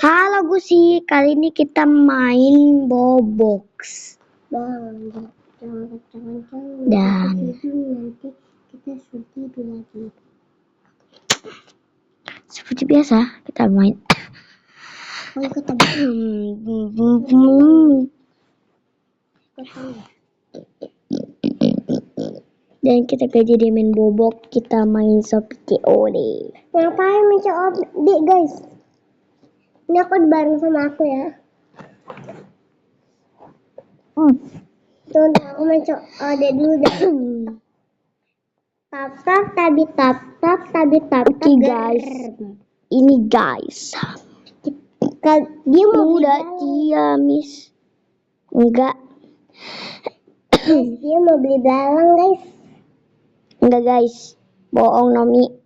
Halo Gusi, kali ini kita main Bobox. Dan nanti kita tidur lagi. Seperti biasa kita main. Dan kita gak jadi main Bobok, kita main Shopee COD. Ngapain mencoba guys? Ini aku bareng sama aku ya. Tuh aku mencoba dulu dah. Tap tap. Oke guys, ini guys. Dia mau Udah ciamis. Enggak. Dia mau beli belalang guys. Enggak guys, bohong Nomi.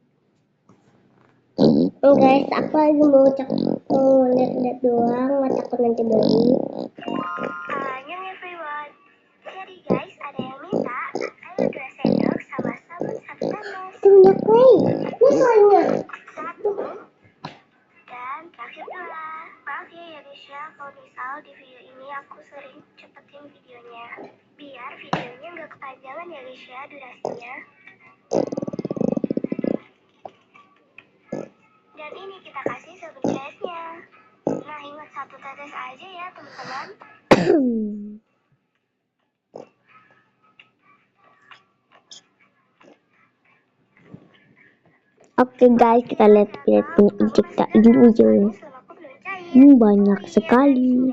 Guys, aku lagi mau lihat doang, nggak takut nanti beli. Halo everyone. Jadi guys, ada yang minta air 2 sendok sama sabun 1 panas. Itu minyak kue. Misalnya. 1 dan terakhir 2. Maaf ya Lisha, kalau misal di video ini aku sering cepetin videonya. Biar videonya nggak kepanjangan ya Lisha durasinya. Dan ini kita kasih sabun jasnya. Nah ingat 1 tetes aja ya teman-teman. Oke guys, kita lihat punya dulu aja. Banyak sekali.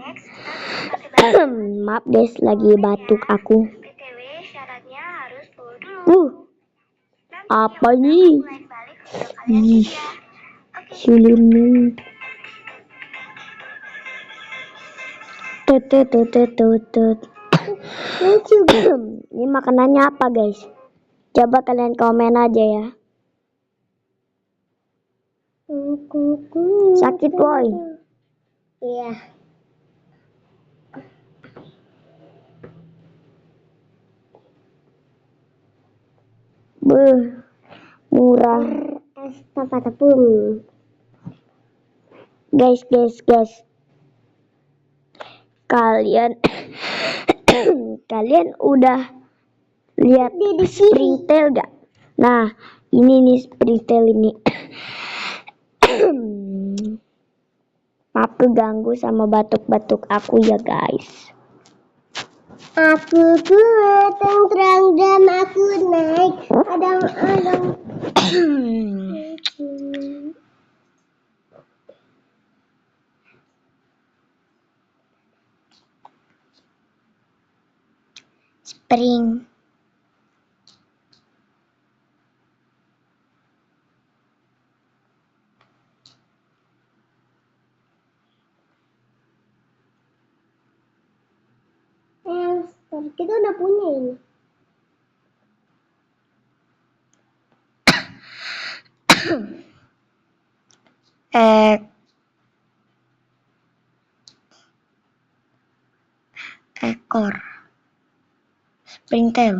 Maaf guys, lagi batuk aku. BTW syaratnya harus follow dulu. Apa nih? Ih, sulit nih. Tut. Ini makanannya apa guys? Coba kalian komen aja ya. Sakit boy. Iya. Murah. Es tepung. Guys. Kalian udah lihat Springtail gak? Nah, ini nih Springtail ini. Maaf keganggu sama batuk-batuk aku ya guys. Aku kuat terang dan aku naik adang-adang. Spring. Kita udah punya ini. Ekor Springtail.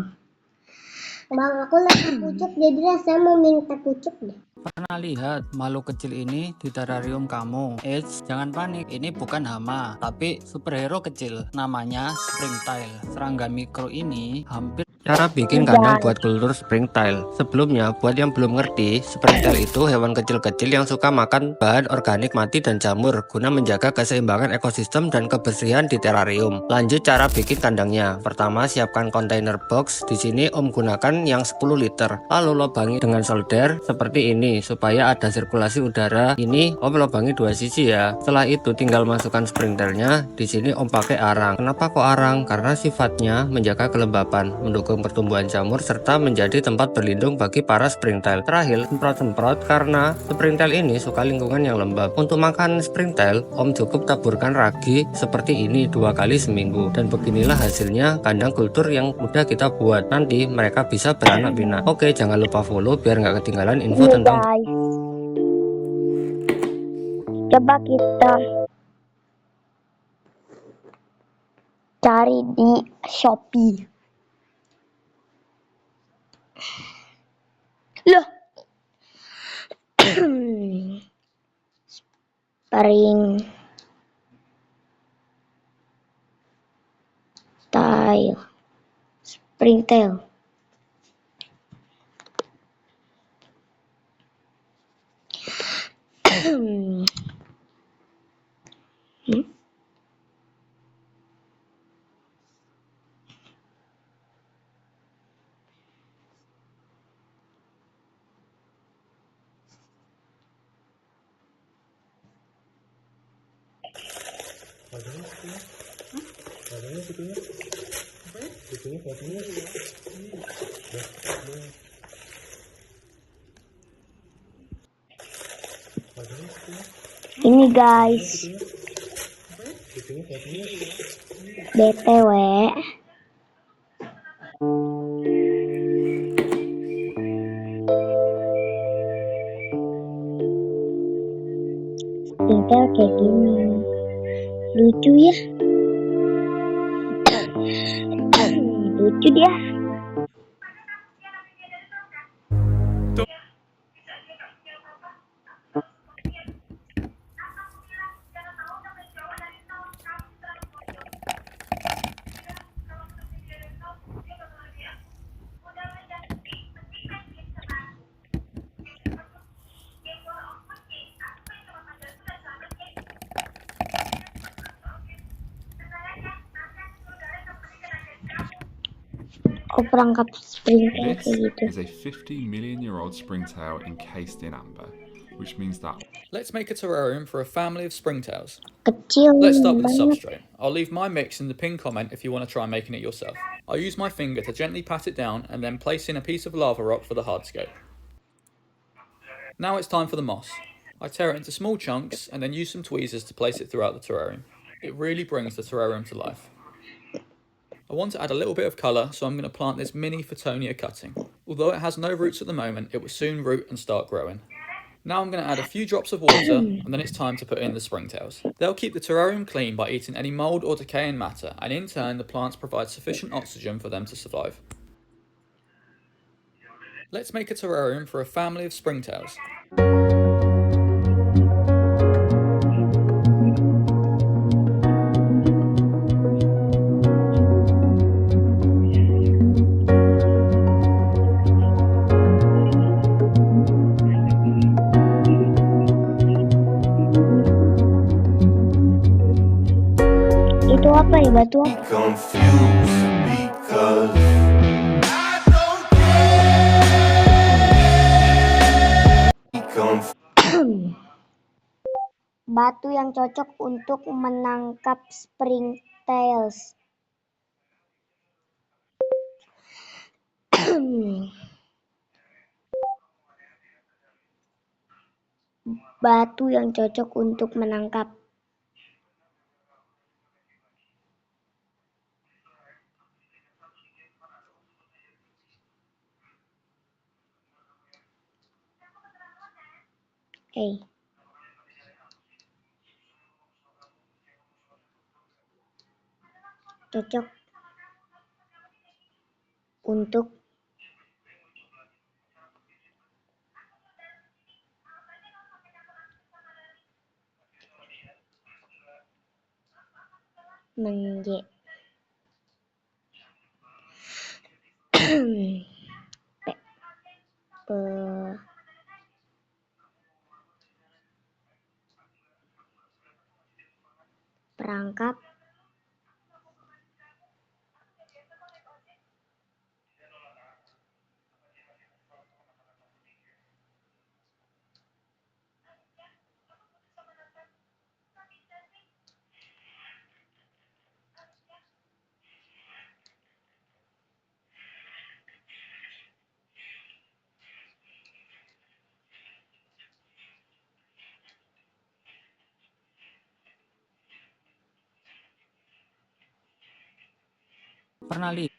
Bang, aku lagi pucuk, jadi rasanya mau minta pucuk deh. Pernah lihat makhluk kecil ini di terrarium kamu? Eits, jangan panik, ini bukan hama, tapi superhero kecil, namanya Springtail. Serangga mikro ini hampir. Cara bikin kandang buat telur Springtail. Sebelumnya, buat yang belum ngerti, Springtail itu hewan kecil-kecil yang suka makan bahan organik mati dan jamur guna menjaga keseimbangan ekosistem dan kebersihan di terrarium. Lanjut cara bikin kandangnya. Pertama, siapkan kontainer box. Di sini Om gunakan yang 10 liter. Lalu lobangi dengan solder seperti ini supaya ada sirkulasi udara. Ini Om lobangi 2 sisi ya. Setelah itu tinggal masukkan Springtailnya. Di sini Om pakai arang. Kenapa kok arang? Karena sifatnya menjaga kelembapan, mendukung pertumbuhan jamur serta menjadi tempat berlindung bagi para Springtail. Terakhir, semprot-semprot karena Springtail ini suka lingkungan yang lembab. Untuk makan Springtail, Om cukup taburkan ragi seperti ini 2 kali seminggu. Dan beginilah hasilnya kandang kultur yang mudah kita buat. Nanti mereka bisa beranak pinak. Oke, jangan lupa follow biar nggak ketinggalan info tentang. Guys, coba kita cari di Shopee. Loh. spring tail. Hmm? Ini guys, BTW springtail kayak gini, lucu ya. Lucu dia. Oh, perangkap springtail This kayak gitu. is a 50-million-year-old springtail encased in amber, which means that Let's make a terrarium for a family of springtails. Kecil Let's start with the banget. substrate. I'll leave my mix in the pinned comment if you want to try making it yourself. I'll use my finger to gently pat it down and then place in a piece of lava rock for the hardscape. Now it's time for the moss. I tear it into small chunks and then use some tweezers to place it throughout the terrarium. It really brings the terrarium to life. I want to add a little bit of colour, so I'm going to plant this mini Photonia cutting. Although it has no roots at the moment, it will soon root and start growing. Now I'm going to add a few drops of water, and then it's time to put in the springtails. They'll keep the terrarium clean by eating any mould or decaying matter, and in turn the plants provide sufficient oxygen for them to survive. Let's make a terrarium for a family of springtails. Itu apa ya, batu apa? confused because Batu yang cocok untuk menangkap springtails. Batu yang cocok untuk menangkap. Cocok untuk perangkap Pernah lihat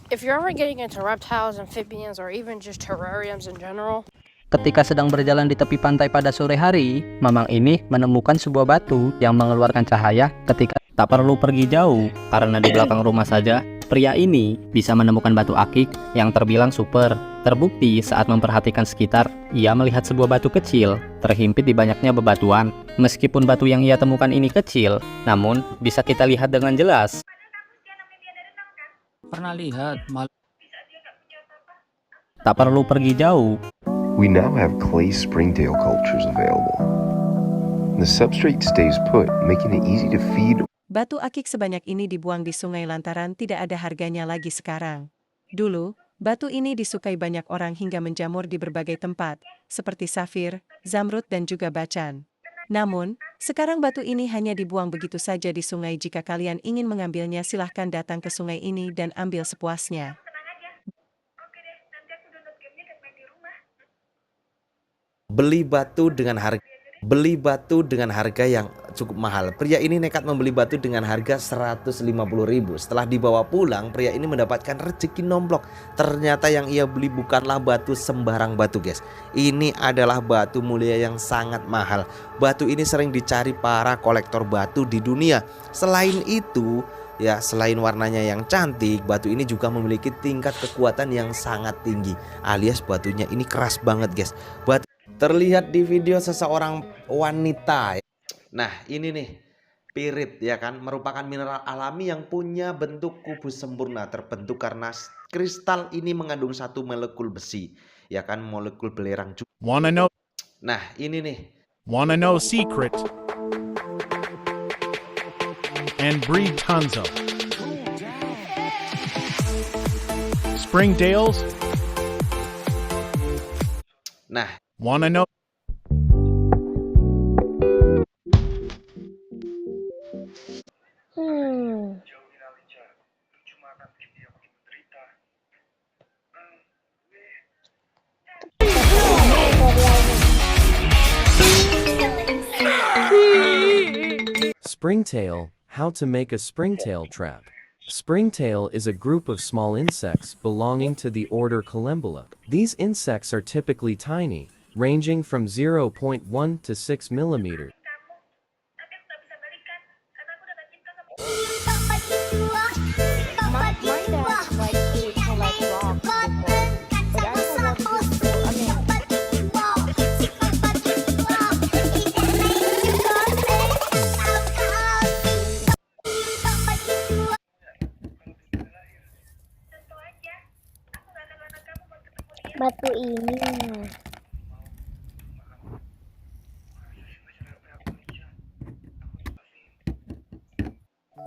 If you're ever getting into reptiles, amphibians, or even just terrariums in general, ketika sedang berjalan di tepi pantai pada sore hari, Mamang ini menemukan sebuah batu yang mengeluarkan cahaya ketika tak perlu pergi jauh karena di belakang rumah saja Pria ini bisa menemukan batu akik yang terbilang super. Terbukti saat memperhatikan sekitar, ia melihat sebuah batu kecil terhimpit di banyaknya bebatuan. Meskipun batu yang ia temukan ini kecil, namun bisa kita lihat dengan jelas. Pernah lihat Tak perlu pergi jauh. We now have clay springtail cultures available. The substrate stays put, making it easy to feed. Batu akik sebanyak ini dibuang di sungai lantaran tidak ada harganya lagi sekarang. Dulu, batu ini disukai banyak orang hingga menjamur di berbagai tempat, seperti safir, zamrud dan juga bacan. Namun, sekarang batu ini hanya dibuang begitu saja di sungai. Jika kalian ingin mengambilnya, silahkan datang ke sungai ini dan ambil sepuasnya. Beli batu dengan harga yang cukup mahal. Pria ini nekat membeli batu dengan harga 150.000. Setelah dibawa pulang, pria ini mendapatkan rezeki nomplok. Ternyata yang ia beli bukanlah batu sembarang batu, guys. Ini adalah batu mulia yang sangat mahal. Batu ini sering dicari para kolektor batu di dunia. Selain itu, ya, selain warnanya yang cantik, batu ini juga memiliki tingkat kekuatan yang sangat tinggi. Alias batunya ini keras banget, guys. Terlihat di video seseorang wanita. Nah, ini nih pirit, ya kan, merupakan mineral alami yang punya bentuk kubus sempurna, terbentuk karena kristal ini mengandung satu molekul besi, ya kan, molekul belerang juga. Wanna know? Nah, ini nih. Wanna know secret? And breed tons of springtails. Nah, wanna know? Springtail, how to make a springtail trap. Springtail is a group of small insects belonging to the order Collembola. These insects are typically tiny, ranging from 0.1 to 6 millimeters. Batu ini.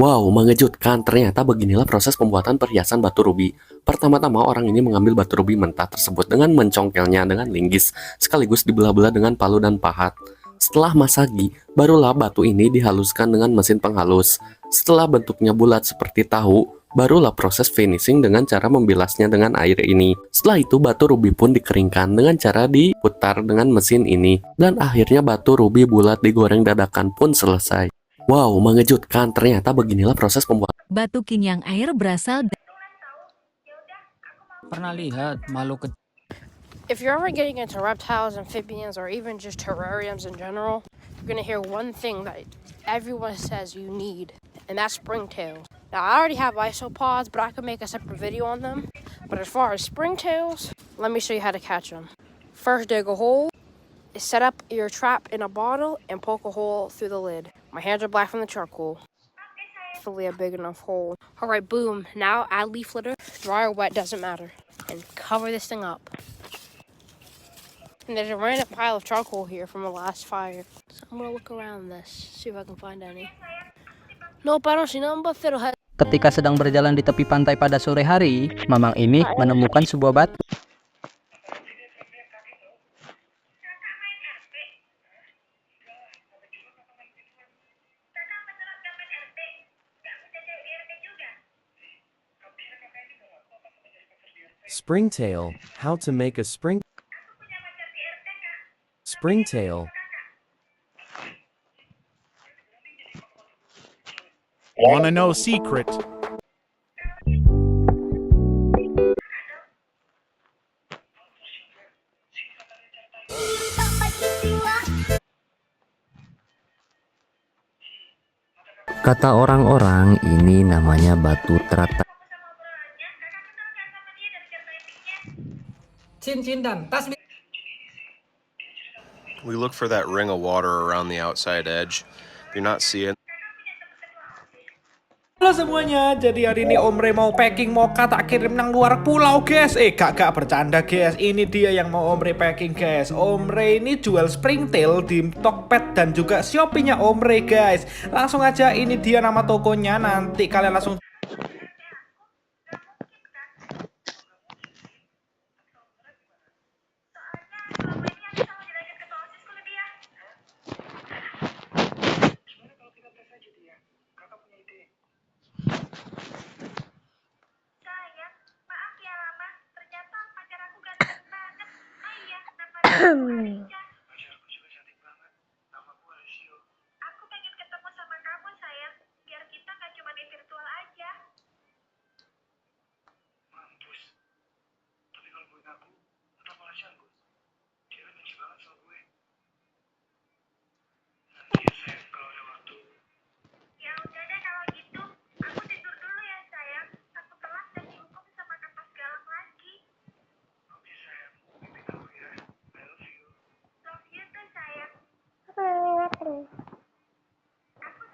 Wow, mengejutkan. Ternyata beginilah proses pembuatan perhiasan batu rubi. Pertama-tama orang ini mengambil batu rubi mentah tersebut dengan mencongkelnya dengan linggis, sekaligus dibelah-belah dengan palu dan pahat. Setelah masagi, barulah batu ini dihaluskan dengan mesin penghalus. Setelah bentuknya bulat seperti tahu, barulah proses finishing dengan cara membilasnya dengan air ini. Setelah itu batu rubi pun dikeringkan dengan cara diputar dengan mesin ini. Dan akhirnya batu rubi bulat digoreng dadakan pun selesai. Wow, mengejutkan. Ternyata beginilah proses pembuatan batu king yang air berasal. Pernah lihat makhluk kecil? If you're ever getting into reptiles, amphibians, or even just terrariums in general, you're gonna hear one thing that everyone says you need, and that's springtails. Now, I already have isopods, but I could make a separate video on them. But as far as springtails, let me show you how to catch them. First, dig a hole, set up your trap in a bottle, and poke a hole through the lid. My hands are black from the charcoal. Hopefully a big enough hole. Alright, boom. Now add leaf litter, dry or wet, doesn't matter. And cover this thing up. And there's a random pile of charcoal here from the last fire. So I'm gonna look around this, see if I can find any. Nope, I don't see nothing but fiddlehead. Ketika sedang berjalan di tepi pantai pada sore hari, Mamang ini menemukan sebuah batu. Springtail, how to make a springtail. Wanna know secret? Kata orang-orang ini namanya batu teratai. cincin dan tas. We look for that ring of water around the outside edge. If you're not seeing. Halo semuanya, jadi hari ini Om Re mau packing mocha tak kirim nang luar pulau guys. Gak bercanda guys, ini dia yang mau Om Re packing guys. Om Re ini jual Springtail di Tokped dan juga Shopee-nya Om Re guys. Langsung aja, ini dia nama tokonya, nanti kalian langsung Aku pengen ketemu sama kamu sayang, biar kita gak cuma di virtual aja. Mampus. Tapi kalau gue ngaku, atau malah Syanggus. Dia kan benci banget sama gue. Nanti ya sayang, kalau ada waktu. Ya udah deh kalau gitu, aku tidur dulu ya sayang. Aku telat dan dihukum sama kapas galak lagi. Oke sayang, mimpi tahu ya. Love you too sayang. Aku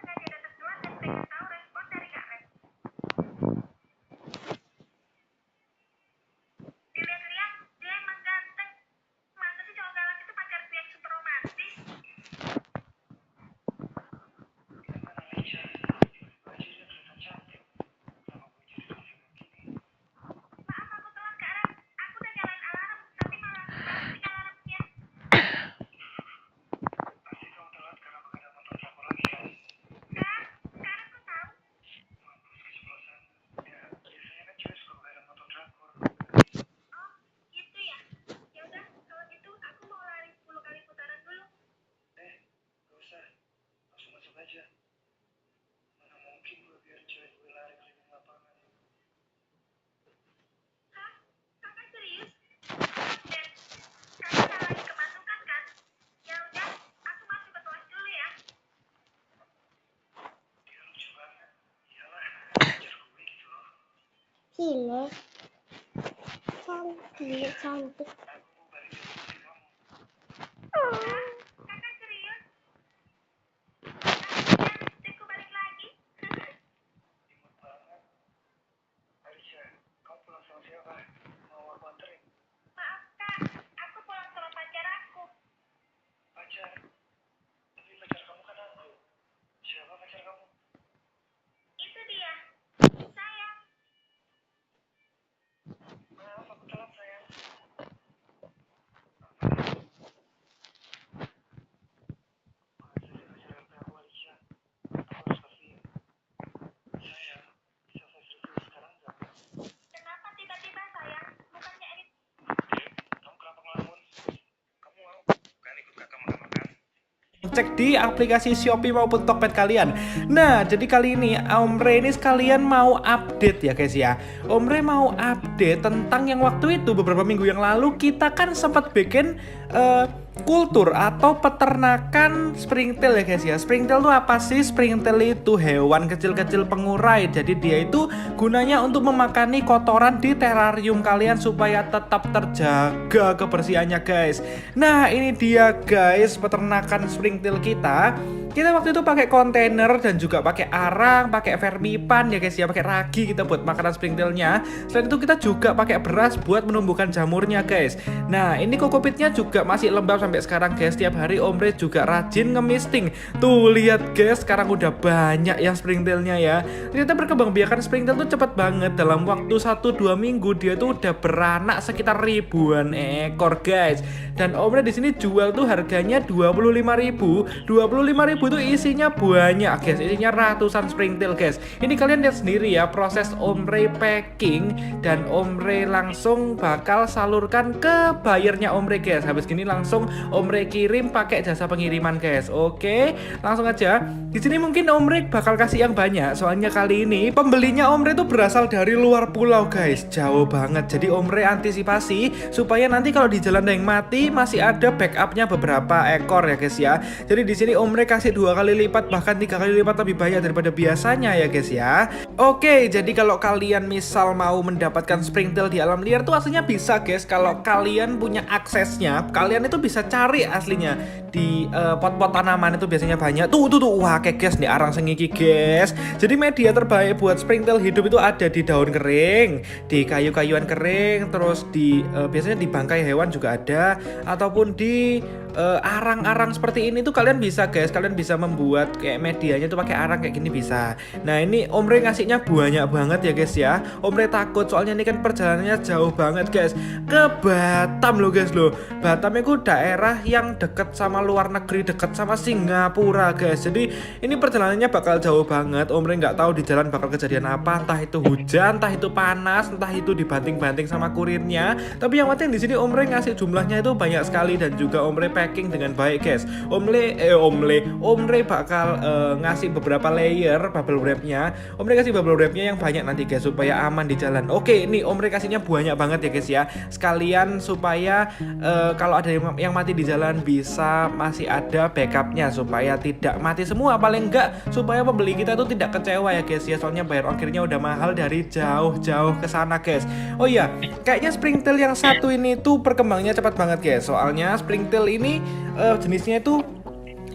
sengaja datang telat dan pengen tahu respon dari Kak Ren. Dilihat-lihat, dia emang ganteng. Masa sih cowok galak itu pacar gue yang super romantis? Maaf aku telat Kak Ren. Aku udah nyalain alarm, tapi malah mati alarmnya. Pasti kamu telat karena begadang nonton drakor lagi ya? Kak, sekarang kok tahu? Mampus keceplosan. Ya, biasanya kan cewek suka begadang nonton drakor. Oh, gitu ya? Ya udah, kalau gitu aku mau lari 10 kali putaran dulu. Gak usah. Langsung masuk aja. Mana mungkin gue biarin cewek gue lari keliling lapangan. Hah? Kakak serius? Dan kakak gak lagi kemasukan kan? Ya udah, aku masuk ke kelas dulu ya. Dia lucu banget. Iyalah, pacar gue gitu loh. Gile. Cantik, cantik. Aku mau balikin ke kamu. Hah? Kakak serius? Akhirnya lipstikku balik lagi. Imut banget. Alicia, kamu pulang sama siapa? Mau aku anterin? Maaf kak, aku pulang sama pacar aku. Pacar? Tapi pacar kamu kan aku. Siapa pacar kamu? Itu dia. Sayang. Maaf, aku telat sayang. Makasih udah ngajarin aku Alicia. Aku harus pastiin. Sayang, bisa flash review sekarang nggak? Kenapa tiba-tiba sayang? Bukannya edit. Kamu kenapa ngelamun? Kamu mau kan ikut kakak makan-makan? cek di aplikasi Shopee maupun Tokped kalian. Nah, jadi kali ini Om Re ini sekalian mau update ya guys ya. Om Re mau update tentang yang waktu itu beberapa minggu yang lalu kita kan sempat bikin kultur atau peternakan Springtail ya guys ya. Springtail itu apa sih? Springtail itu hewan kecil-kecil pengurai. Jadi dia itu gunanya untuk memakani kotoran di terarium kalian supaya tetap terjaga kebersihannya guys. Nah, ini dia guys peternakan Springtail kita. Kita waktu itu pakai kontainer dan juga pakai arang, pakai vermipan ya guys ya, pakai ragi kita buat makanan Springtailnya. Selain itu kita juga pakai beras buat menumbuhkan jamurnya guys. Nah, ini kokopitnya juga masih lembab sampai sekarang guys. Tiap hari Om Re juga rajin ngemisting. Tuh lihat guys, sekarang udah banyak yang Springtailnya ya. Ternyata berkembangbiakan Springtail tuh cepet banget. Dalam waktu 1-2 minggu dia tuh udah beranak sekitar ribuan ekor guys. Dan Om Re di sini jual tuh harganya 25.000. 25.000 itu isinya banyak guys, isinya ratusan Springtail guys. Ini kalian lihat sendiri ya proses Om Re packing dan Om Re langsung bakal salurkan ke bayarnya Om Re guys. Habis gini langsung Om Re kirim pakai jasa pengiriman guys. Oke, langsung aja. Di sini mungkin Om Re bakal kasih yang banyak, soalnya kali ini pembelinya Om Re itu berasal dari luar pulau guys, jauh banget. Jadi Om Re antisipasi supaya nanti kalau di jalan ada yang mati masih ada backupnya beberapa ekor ya guys ya. Jadi di sini Om Re kasih 2 kali lipat bahkan 3 kali lipat lebih banyak daripada biasanya ya guys ya. Oke, jadi kalau kalian misal mau mendapatkan springtail di alam liar tuh aslinya bisa guys. Kalau kalian punya aksesnya, kalian itu bisa cari aslinya di pot-pot tanaman itu biasanya banyak. Tuh, wah kayak guys nih arang sengiki guys. Jadi media terbaik buat springtail hidup itu ada di daun kering, di kayu-kayuan kering, terus di biasanya di bangkai hewan juga ada, ataupun di arang-arang seperti ini tuh kalian bisa guys, kalian bisa membuat kayak medianya tuh pakai arang kayak gini bisa. Nah ini Om Re ngasihnya banyak banget ya guys ya. Om Re takut soalnya ini kan perjalanannya jauh banget guys, ke Batam loh guys loh. Batam itu daerah yang deket sama luar negeri, deket sama Singapura guys. Jadi ini perjalanannya bakal jauh banget. Om Re nggak tahu di jalan bakal kejadian apa, entah itu hujan, entah itu panas, entah itu dibanting-banting sama kurirnya. Tapi yang penting di sini Om Re ngasih jumlahnya itu banyak sekali dan juga Om Re packing dengan baik guys. Om Re bakal ngasih beberapa layer bubble wrapnya. Om Re kasih bubble wrapnya yang banyak nanti guys supaya aman di jalan. Oke, ini Om Re kasihnya banyak banget ya guys ya. Sekalian supaya kalau ada yang mati di jalan bisa masih ada backupnya supaya tidak mati semua. Paling enggak supaya pembeli kita itu tidak kecewa ya guys ya. Soalnya bayar ongkirnya udah mahal dari jauh-jauh ke sana guys. Oh iya, kayaknya springtail yang satu ini tuh perkembangannya cepat banget guys. Soalnya springtail ini jenisnya itu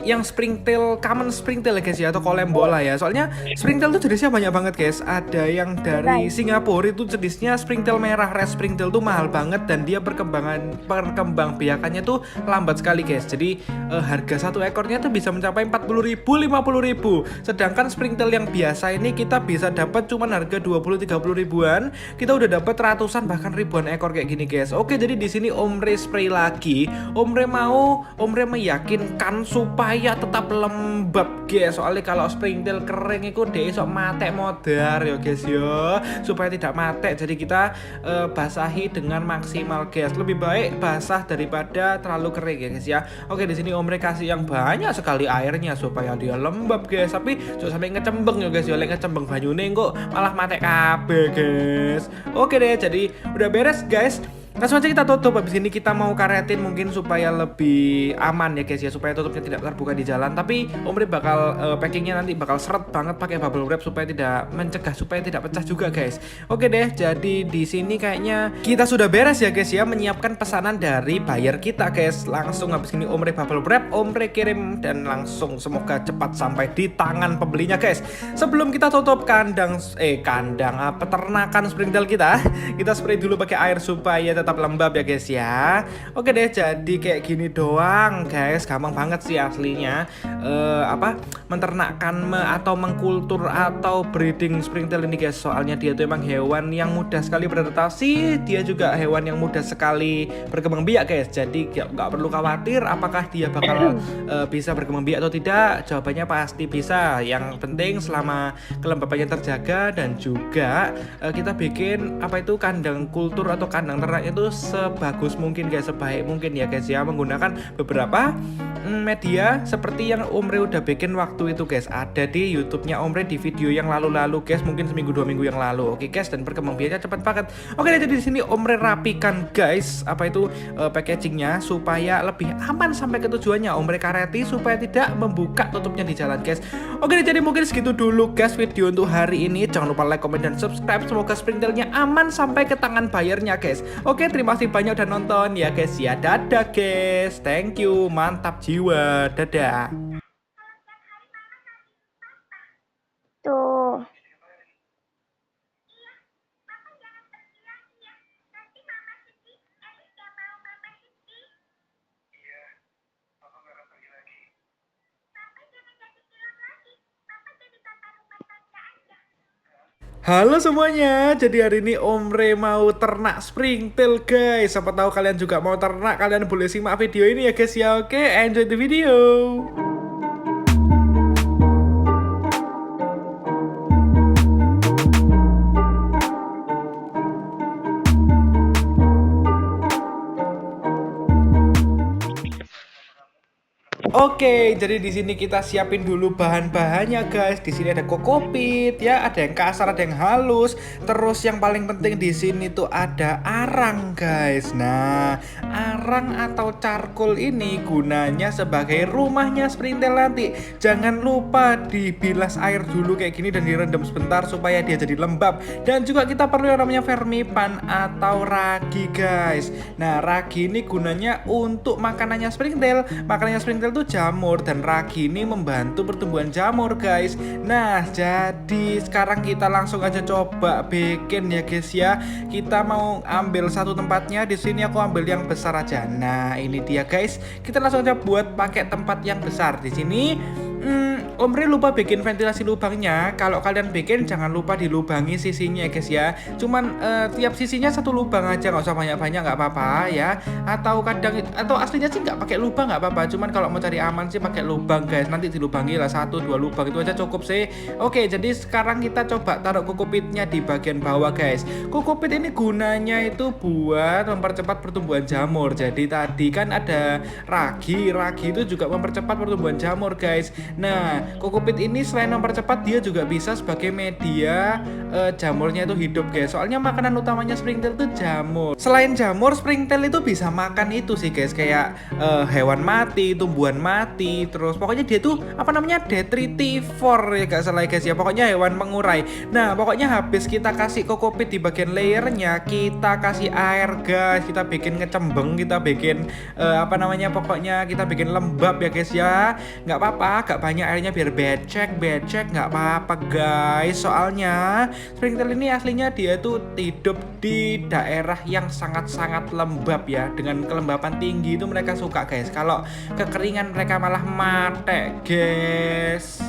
yang springtail, common springtail ya guys ya, atau kolembola ya. Soalnya springtail tuh jenisnya banyak banget guys. Ada yang dari Singapura itu jenisnya springtail merah, red springtail tuh mahal banget dan dia perkembangbiakannya tuh lambat sekali guys. Jadi harga satu ekornya tuh bisa mencapai 40.000, 50.000. Sedangkan springtail yang biasa ini kita bisa dapat cuman harga 20-30 ribuan. Kita udah dapat ratusan bahkan ribuan ekor kayak gini guys. Oke, jadi di sini Om Re spray lagi. Om Re meyakinkan supaya tetap lembab guys. Soalnya kalau springtail kering itu dia sok mate modar ya guys ya. Supaya tidak mate jadi kita basahi dengan maksimal guys. Lebih baik basah daripada terlalu kering ya guys ya. Oke, di sini Om Re kasih yang banyak sekali airnya supaya dia lembab guys. Tapi jangan sampai ngecembeng ya guys ya. Lek ngecembeng banyune kok malah mate kabeh guys. Oke deh, jadi udah beres guys. Langsung aja kita tutup. Habis ini kita mau karetin mungkin supaya lebih aman ya guys ya, supaya tutupnya tidak terbuka di jalan. Tapi Om Re bakal packingnya nanti bakal seret banget pakai bubble wrap supaya tidak mencegah, supaya tidak pecah juga guys. Oke deh, jadi di sini kayaknya kita sudah beres ya guys ya, menyiapkan pesanan dari buyer kita guys. Langsung habis ini Om Re bubble wrap, Om Re kirim dan langsung semoga cepat sampai di tangan pembelinya guys. Sebelum kita tutup peternakan springtail kita spray dulu pakai air supaya tetap lembab ya guys ya. Oke deh, jadi kayak gini doang guys, gampang banget sih aslinya menternakkan atau mengkultur atau breeding springtail ini guys. Soalnya dia tuh emang hewan yang mudah sekali beradaptasi, dia juga hewan yang mudah sekali berkembang biak guys. Jadi nggak perlu khawatir apakah dia bakal bisa berkembang biak atau tidak. Jawabannya pasti bisa. Yang penting selama kelembabannya terjaga dan juga kita bikin kandang kultur atau kandang ternak itu sebagus mungkin guys, sebaik mungkin ya guys ya, menggunakan beberapa media seperti yang Om Re udah bikin waktu itu guys. Ada di YouTube-nya Om Re di video yang lalu-lalu guys, mungkin seminggu 2 minggu yang lalu. Oke guys, dan perkembangbiakannya cepat banget. Oke, jadi di sini Om Re rapikan guys packagingnya supaya lebih aman sampai ke tujuannya. Om Re kareti supaya tidak membuka tutupnya di jalan guys. Oke, jadi mungkin segitu dulu guys video untuk hari ini. Jangan lupa like, comment, dan subscribe. Semoga springtailnya aman sampai ke tangan bayarnya guys. Oke, terima kasih banyak udah nonton ya guys ya. Dadah guys, thank you, mantap jiwa, dadah. Tuh. Halo semuanya, jadi hari ini Om Re mau ternak springtail guys. Siapa tahu kalian juga mau ternak, kalian boleh simak video ini ya guys ya. Oke, enjoy the video. Oke Oke, jadi di sini kita siapin dulu bahan-bahannya guys. Di sini ada kokopit ya, ada yang kasar, ada yang halus. Terus yang paling penting di sini tuh ada arang guys. Nah, arang atau charcoal ini gunanya sebagai rumahnya Springtail nanti. Jangan lupa dibilas air dulu kayak gini dan direndam sebentar supaya dia jadi lembab. Dan juga kita perlu yang namanya vermipan atau ragi guys. Nah, ragi ini gunanya untuk makanannya Springtail. Makanannya Springtail itu jamur dan ragi ini membantu pertumbuhan jamur guys. Nah, jadi sekarang kita langsung aja coba bikin ya guys ya. Kita mau ambil satu tempatnya. Di sini aku ambil yang besar aja. Nah, ini dia guys. Kita langsung aja buat pakai tempat yang besar. Di sini Om Re lupa bikin ventilasi lubangnya. Kalau kalian bikin jangan lupa dilubangi sisinya ya guys ya. Cuman tiap sisinya satu lubang aja, nggak usah banyak-banyak, nggak apa-apa ya. Atau aslinya sih nggak pakai lubang nggak apa-apa. Cuman kalau mau cari aman sih pakai lubang guys. Nanti dilubangi lah 1-2 lubang itu aja cukup sih. Oke, jadi sekarang kita coba taruh kokopitnya di bagian bawah guys. Kokopit ini gunanya itu buat mempercepat pertumbuhan jamur. Jadi tadi kan ada ragi itu juga mempercepat pertumbuhan jamur guys. Nah, kokopit ini selain mempercepat, dia juga bisa sebagai media jamurnya itu hidup guys. Soalnya makanan utamanya Springtail itu jamur. Selain jamur, Springtail itu bisa makan itu sih guys, kayak hewan mati, tumbuhan mati. Terus pokoknya dia tuh apa namanya, detritivore ya gak salah guys ya. Pokoknya hewan mengurai. Nah, pokoknya habis kita kasih kokopit di bagian layernya, kita kasih air guys. Kita bikin ngecembeng, kita bikin pokoknya kita bikin lembab ya guys ya. Nggak apa-apa, gak banyak airnya biar becek nggak apa-apa guys. Soalnya Springtail ini aslinya dia tuh hidup di daerah yang sangat-sangat lembab ya. Dengan kelembapan tinggi itu mereka suka guys. Kalau kekeringan mereka malah mati guys.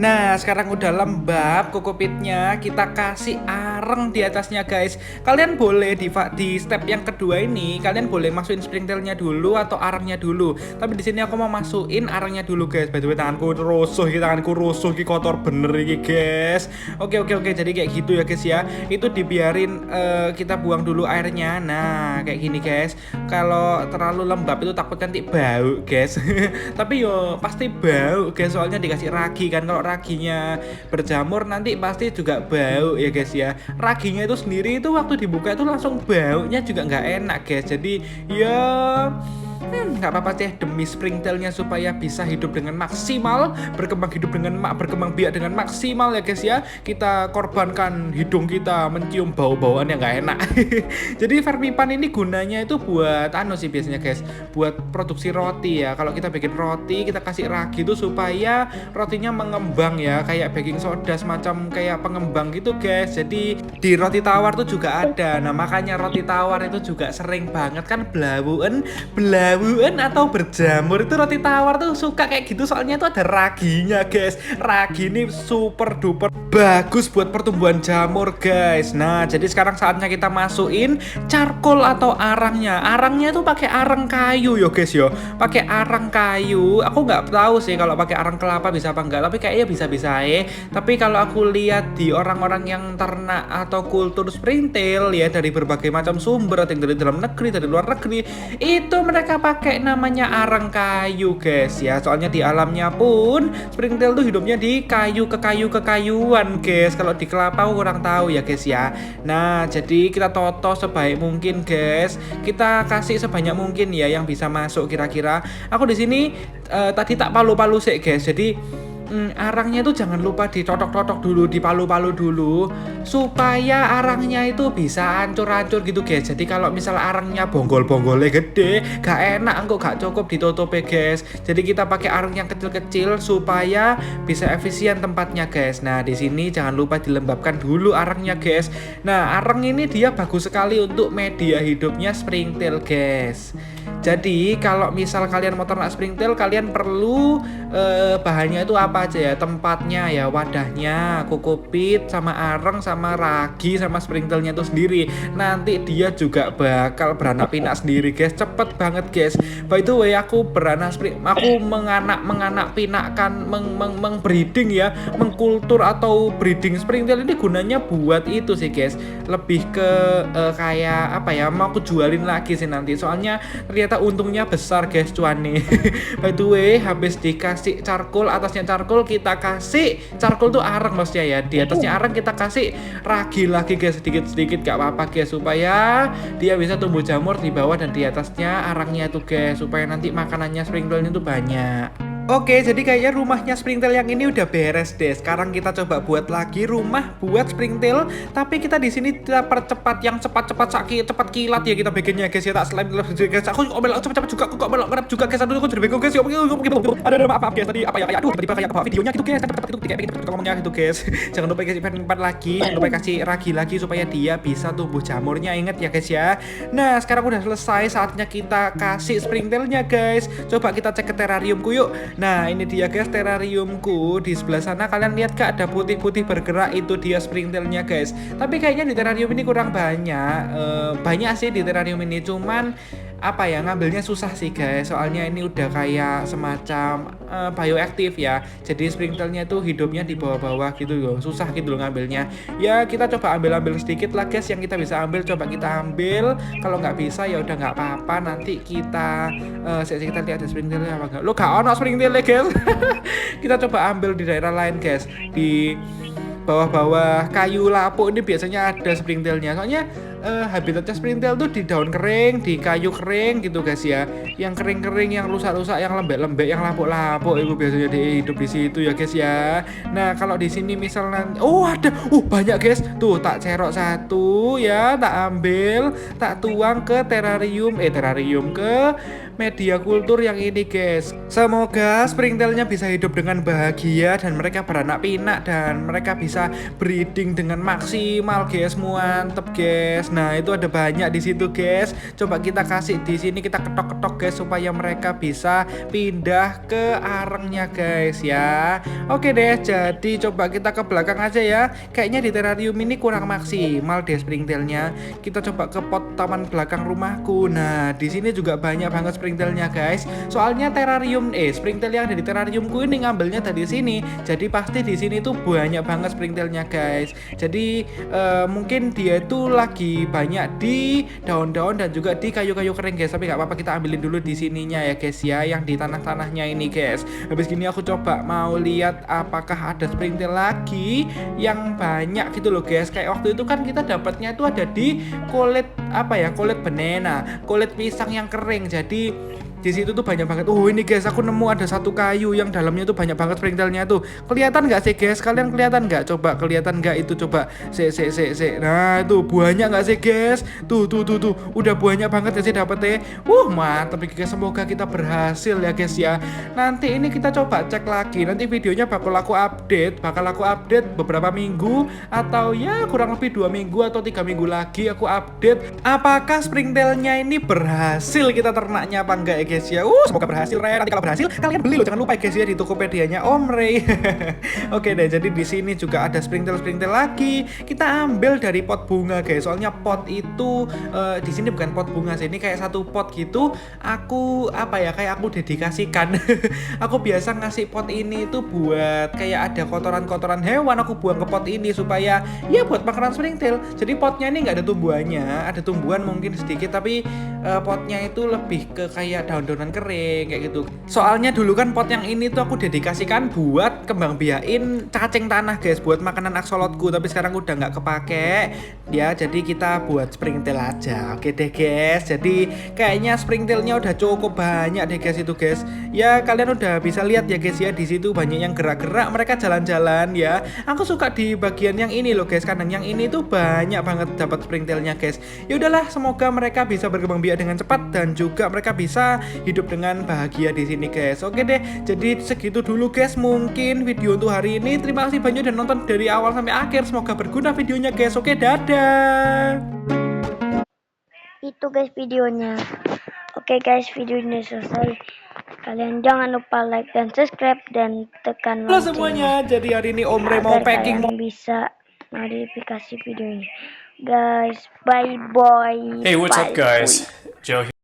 Nah, sekarang udah lembab kokopitnya, kita kasih areng di atasnya guys. Kalian boleh di step yang kedua ini, kalian boleh masukin Springtailnya dulu atau arengnya dulu. Tapi di sini aku mau masukin arengnya dulu guys. By the way, tanganku rusuh, kotor bener ini guys. Oke, jadi kayak gitu ya guys ya. Itu dibiarin kita buang dulu airnya. Nah, kayak gini guys. Kalau terlalu lembab itu takut nanti bau guys. Tapi yo pasti bau guys, soalnya dikasih ragi kan. Kalau raginya berjamur nanti pasti juga bau ya guys ya. Raginya itu sendiri itu waktu dibuka itu langsung baunya juga nggak enak guys. Jadi ya nggak apa-apa deh, demi Springtailnya supaya bisa hidup dengan maksimal, berkembang biak dengan maksimal ya guys ya. Kita korbankan hidung kita mencium bau-bauan yang nggak enak. Jadi vermipan ini gunanya itu buat sih biasanya guys, buat produksi roti ya. Kalau kita bikin roti, kita kasih ragi itu supaya rotinya mengembang ya, kayak baking soda semacam kayak pengembang gitu guys. Jadi di roti tawar tuh juga ada. Nah, makanya roti tawar itu juga sering banget kan blawuan atau berjamur. Itu roti tawar tuh suka kayak gitu, soalnya itu ada raginya guys. Ragi ini super duper bagus buat pertumbuhan jamur guys. Nah, jadi sekarang saatnya kita masukin charcoal atau arangnya. Arangnya tuh pakai arang kayu yo guys yo. Pakai arang kayu. Aku nggak tahu sih kalau pakai arang kelapa bisa apa enggak, tapi kayaknya bisa-bisa ya. Tapi kalau aku lihat di orang-orang yang ternak atau kultur Springtail ya, dari berbagai macam sumber, ada yang dari dalam negeri, dari luar negeri, itu mereka pakai namanya arang kayu guys ya. Soalnya di alamnya pun Springtail tuh hidupnya di kekayuan guys. Kalau di kelapa aku kurang tahu ya guys ya. Nah, jadi kita toto sebaik mungkin guys. Kita kasih sebanyak mungkin ya yang bisa masuk kira-kira. Aku di sini tadi tak palu-palu sih guys. Jadi arangnya itu jangan lupa ditotok-totok dulu, dipalu-palu dulu supaya arangnya itu bisa hancur-hancur gitu guys. Jadi kalau misalnya arangnya bonggol-bonggolnya gede, gak enak, engkau gak cukup ditutup ya guys. Jadi kita pakai arang yang kecil-kecil supaya bisa efisien tempatnya guys. Nah, di sini jangan lupa dilembabkan dulu arangnya guys. Nah, arang ini dia bagus sekali untuk media hidupnya Springtail guys. Jadi kalau misal kalian mau ternak Springtail, kalian perlu bahannya itu apa aja ya, tempatnya ya, wadahnya, kokopit, sama areng, sama ragi, sama Springtailnya itu sendiri. Nanti dia juga bakal beranak pinak sendiri guys, cepet banget guys. By the way, aku menganak pinakkan, breeding ya, mengkultur atau breeding Springtail ini gunanya buat itu sih guys. Lebih ke kayak apa ya, mau aku jualin lagi sih nanti. Soalnya lihat ternyata untungnya besar guys cuannya. By the way, habis dikasih charcoal, atasnya charcoal kita kasih charcoal tuh arang maksudnya ya. Di atasnya arang kita kasih ragi lagi guys, sedikit-sedikit gak apa-apa guys, supaya dia bisa tumbuh jamur di bawah dan di atasnya arangnya tuh guys, supaya nanti makanannya springtailnya tuh banyak. Oke, jadi kayaknya rumahnya springtail yang ini udah beres deh. Sekarang kita coba buat lagi rumah buat springtail, tapi kita di sini kita percepat yang cepat-cepat sakit, cepat kilat ya kita bikinnya guys ya. Tak slime guys. Aku kok cepet-cepet juga, aku kok melok juga guys. Aduh, aku jadi bingung guys. Ada maaf guys tadi apa ya? Aduh, tiba-tiba kayak apa videonya gitu guys. Cepet-cepet itu kayak ngomongnya gitu guys. Jangan lupa kasih empat lagi, jangan lupa kasih ragi lagi supaya dia bisa tumbuh jamurnya. Ingat ya guys ya. Nah, sekarang udah selesai, saatnya kita kasih springtailnya guys. Coba kita cek ke terrariumku yuk. Nah, ini dia guys terrariumku. Di sebelah sana kalian lihat gak ada putih-putih bergerak, itu dia springtailnya guys. Tapi kayaknya di terrarium ini kurang banyak. Banyak sih di terrarium ini, cuman apa ya, ngambilnya susah sih guys, soalnya ini udah kayak semacam bioaktif ya. Jadi springtailnya itu hidupnya di bawah-bawah gitu loh, susah gitu loh ngambilnya. Ya kita coba ambil sedikit lah guys, yang kita bisa ambil coba kita ambil. Kalau nggak bisa ya udah nggak apa-apa, nanti kita kita lihat ada springtailnya apa enggak. Lo gak ono springtailnya guys. Kita coba ambil di daerah lain guys, di bawah-bawah kayu lapuk ini biasanya ada springtailnya. Soalnya habitatnya springtail tuh di daun kering, di kayu kering gitu guys ya. Yang kering-kering, yang rusak-rusak, yang lembek-lembek, yang lapuk-lapuk itu biasanya dia hidup di situ ya guys ya. Nah, kalau di sini misalnya ada banyak guys. Tuh tak cerok satu ya, tak ambil, tak tuang ke terrarium ke media kultur yang ini guys. Semoga springtailnya bisa hidup dengan bahagia dan mereka beranak pinak dan mereka bisa breeding dengan maksimal guys. Mantep guys. Nah, itu ada banyak di situ guys. Coba kita kasih di sini, kita ketok-ketok guys supaya mereka bisa pindah ke arangnya guys ya. Oke deh, jadi coba kita ke belakang aja ya. Kayaknya di terrarium ini kurang maksimal deh springtailnya. Kita coba ke pot taman belakang rumahku. Nah, di sini juga banyak banget springtailnya guys. Soalnya terrarium springtail yang ada di terrariumku ini ngambilnya dari sini. Jadi pasti di sini tuh banyak banget springtailnya guys. Jadi mungkin dia itu lagi banyak di daun-daun dan juga di kayu-kayu kering guys. Tapi nggak apa-apa, kita ambilin dulu di sininya ya guys ya, yang di tanah-tanahnya ini guys. Habis gini aku coba mau lihat apakah ada springtail lagi yang banyak gitu loh guys. Kayak waktu itu kan kita dapatnya itu ada di kulit kulit banana, kulit pisang yang kering. Jadi di situ tuh banyak banget. Ini guys, aku nemu ada satu kayu yang dalamnya tuh banyak banget springtailnya tuh. Kelihatan nggak sih guys? Kalian kelihatan nggak? Coba kelihatan nggak itu? Coba Nah, itu banyak nggak sih guys? Tuh. Udah banyak banget ya sih dapetnya. Mantap guys. Semoga kita berhasil ya guys ya. Nanti ini kita coba cek lagi. Nanti videonya bakal aku update beberapa minggu, atau ya kurang lebih 2 minggu atau 3 minggu lagi aku update apakah springtailnya ini berhasil kita ternaknya apa enggak ya guys ya. Semoga berhasil Nanti kalau berhasil kalian beli loh, jangan lupa guys ya di Tokopedia-nya Om Ray. Oke deh, jadi di sini juga ada springtail lagi. Kita ambil dari pot bunga guys. Soalnya pot itu di sini bukan pot bunga sih, ini kayak satu pot gitu. Aku kayak aku dedikasikan. Aku biasa ngasih pot ini tuh buat kayak ada kotoran-kotoran hewan, aku buang ke pot ini supaya ya buat makanan springtail. Jadi potnya ini nggak ada tumbuhannya, ada tumbuhan mungkin sedikit, tapi potnya itu lebih ke kayak daun-daunan kering kayak gitu. Soalnya dulu kan pot yang ini tuh aku dedikasikan buat kembang biakin cacing tanah guys, buat makanan aksolotku, tapi sekarang udah nggak kepake ya, jadi kita buat springtail aja. Oke deh guys, jadi kayaknya springtailnya udah cukup banyak deh guys itu guys. Ya kalian udah bisa lihat ya guys ya, di situ banyak yang gerak-gerak, mereka jalan-jalan ya. Aku suka di bagian yang ini loh guys, kandang yang ini tuh banyak banget dapat springtailnya guys. Ya udahlah, semoga mereka bisa berkembang biak dengan cepat dan juga mereka bisa hidup dengan bahagia di sini guys. Oke deh, jadi segitu dulu guys mungkin video untuk hari ini. Terima kasih banyak udah nonton dari awal sampai akhir, semoga berguna videonya guys. Oke, dadah. Itu guys videonya. Oke guys, video ini selesai. Kalian jangan lupa like dan subscribe dan tekan Halo semuanya, jadi hari ini Om Ray mau packing, kalian bisa notifikasi video ini. Guys, bye bye. Hey, what's up guys? Joe here.